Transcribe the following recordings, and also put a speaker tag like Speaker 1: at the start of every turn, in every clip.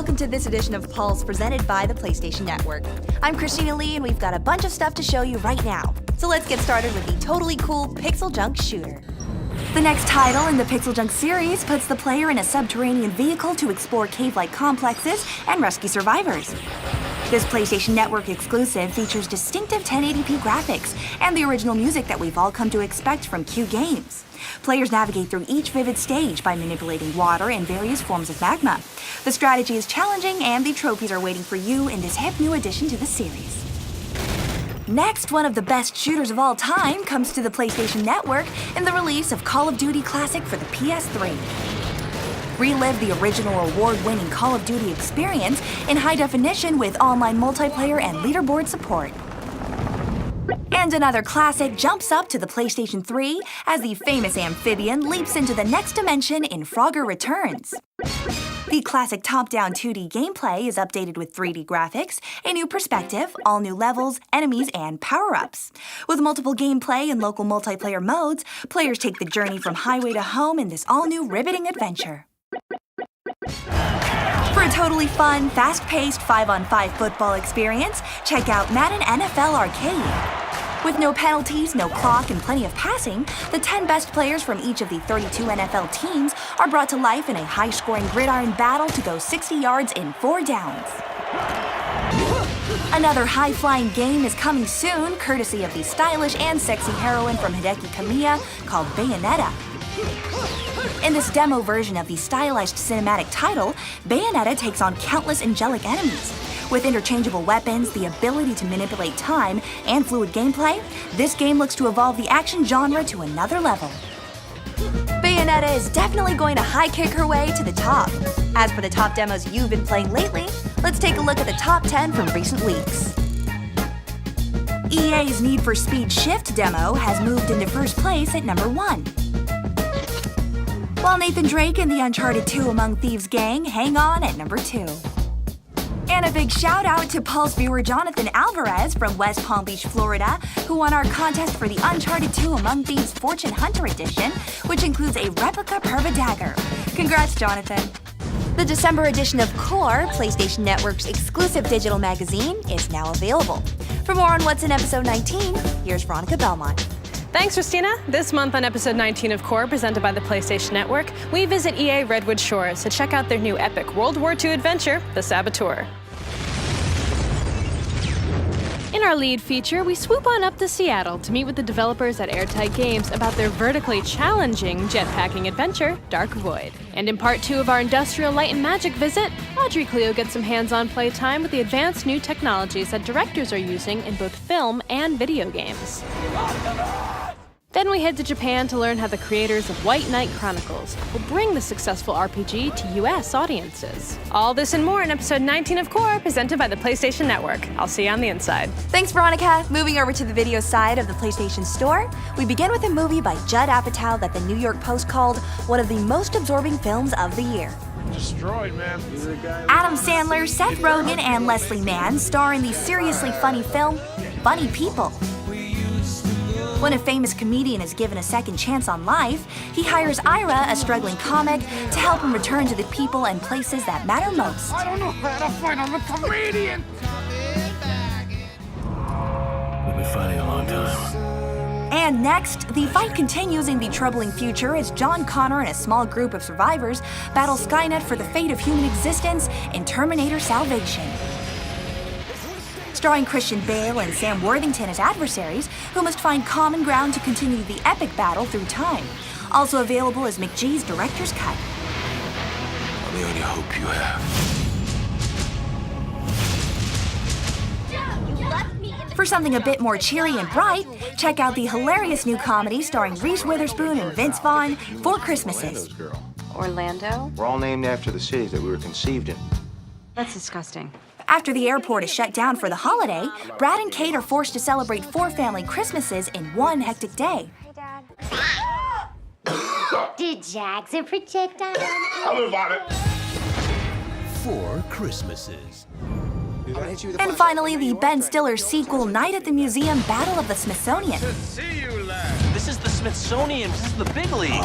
Speaker 1: welcome to this edition of Pulse presented by the PlayStation Network. I'm Christina Lee and we've got a bunch of stuff to show you right now. So let's get started with the totally cool Pixel Junk Shooter. The next title in the Pixel Junk series puts the player in a subterranean vehicle to explore cave-like complexes and rescue survivors. This PlayStation Network exclusive features distinctive 1080p graphics and the original music that we've all come to expect from Q games. Players navigate through each vivid stage by manipulating water and various forms of magma. The strategy is challenging and the trophies are waiting for you in this hip new addition to the series. Next, one of the best shooters of all time comes to the PlayStation Network in the release of Call of Duty Classic for the PS3. Relive the original award-winning Call of Duty experience in high definition with online multiplayer and leaderboard support. And another classic jumps up to the PlayStation 3 as the famous amphibian leaps into the next dimension in Frogger Returns. The classic top-down 2D gameplay is updated with 3D graphics, a new perspective, all new levels, enemies, and power-ups. With multiple gameplay and local multiplayer modes, players take the journey from highway to home in this all-new riveting adventure. For a totally fun, fast-paced 5-on-5 football experience, check out Madden NFL Arcade. With no penalties, no clock, and plenty of passing, the 10 best players from each of the 32 NFL teams are brought to life in a high-scoring gridiron battle to go 60 yards in 4 downs. Another high-flying game is coming soon, courtesy of the stylish and sexy heroine from Hideki Kamiya called Bayonetta. In this demo version of the stylized cinematic title, Bayonetta takes on countless angelic enemies. With interchangeable weapons, the ability to manipulate time, and fluid gameplay, this game looks to evolve the action genre to another level. Bayonetta is definitely going to high kick her way to the top. As for the top demos you've been playing lately, let's take a look at the top 10 from recent weeks. EA's Need for Speed Shift demo has moved into first place at number 1. While Nathan Drake and the Uncharted 2 Among Thieves gang hang on at number 2. And a big shout out to Pulse viewer Jonathan Alvarez from West Palm Beach, Florida, who won our contest for the Uncharted 2 Among Thieves Fortune Hunter Edition, which includes a replica Perva dagger. Congrats, Jonathan. The December edition of Core, PlayStation Network's exclusive digital magazine, is now available. For more on what's in episode 19, here's Veronica Belmont.
Speaker 2: Thanks, Christina. This month on episode 19 of Core, presented by the PlayStation Network, we visit EA Redwood Shores to check out their new epic World War II adventure, The Saboteur. In our lead feature, we swoop on up to Seattle to meet with the developers at Airtight Games about their vertically challenging jetpacking adventure, Dark Void. And in part 2 of our Industrial Light and Magic visit, Audrey Cleo gets some hands-on playtime with the advanced new technologies that directors are using in both film and video games. Then we head to Japan to learn how the creators of White Knight Chronicles will bring the successful RPG to US audiences. All this and more in episode 19 of Core, presented by the PlayStation Network. I'll see you on the inside.
Speaker 1: Thanks, Veronica. Moving over to the video side of the PlayStation Store, we begin with a movie by Judd Apatow that the New York Post called one of the most absorbing films of the year.
Speaker 3: Destroyed, man.
Speaker 1: Adam Sandler, Seth Rogen, and Leslie Mann star in the seriously funny film, Funny People. When a famous comedian is given a second chance on life, he hires Ira, a struggling comic, to help him return to the people and places that matter most.
Speaker 3: I don't know how to fight. I'm a comedian.
Speaker 4: We've been fighting a long time.
Speaker 1: And next, the fight continues in the troubling future as John Connor and a small group of survivors battle Skynet for the fate of human existence in Terminator Salvation. Starring Christian Bale and Sam Worthington as adversaries who must find common ground to continue the epic battle through time. Also available is McGee's director's cut.
Speaker 4: I'm the only hope you have.
Speaker 1: For something a bit more cheery and bright, check out the hilarious new comedy starring Reese Witherspoon and Vince Vaughn, Four Christmases.
Speaker 5: Orlando?
Speaker 6: We're all named after the cities that we were conceived in.
Speaker 5: That's disgusting.
Speaker 1: After the airport is shut down for the holiday, Brad and Kate are forced to celebrate 4 family Christmases in one hectic day.
Speaker 7: Did Jackson projectile?
Speaker 3: I'm about it.
Speaker 4: 4 Christmases.
Speaker 1: And finally, the Ben Stiller sequel Night at the Museum Battle of the Smithsonian.
Speaker 3: See you, lad.
Speaker 8: This is the Smithsonian. This is the big leagues.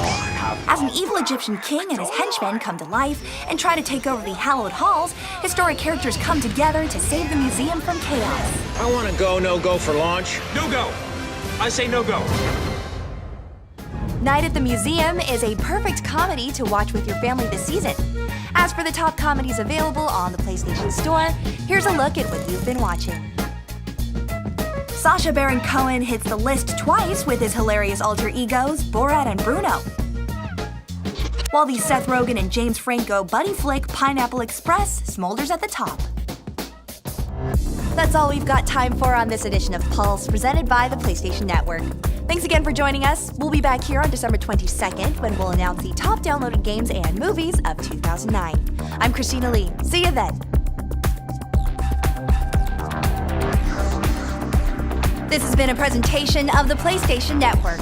Speaker 1: As an evil Egyptian king and his henchmen come to life and try to take over the hallowed halls, historic characters come together to save the museum from chaos.
Speaker 9: I want to go, no-go for launch.
Speaker 3: No go. I say no go.
Speaker 1: Night at the Museum is a perfect comedy to watch with your family this season. As for the top comedies available on the PlayStation Store, here's a look at what you've been watching. Sacha Baron Cohen hits the list twice with his hilarious alter egos, Borat and Bruno. While the Seth Rogen and James Franco buddy flick Pineapple Express smolders at the top. That's all we've got time for on this edition of Pulse, presented by the PlayStation Network. Thanks again for joining us. We'll be back here on December 22nd when we'll announce the top downloaded games and movies of 2009. I'm Christina Lee. See you then. This has been a presentation of the PlayStation Network.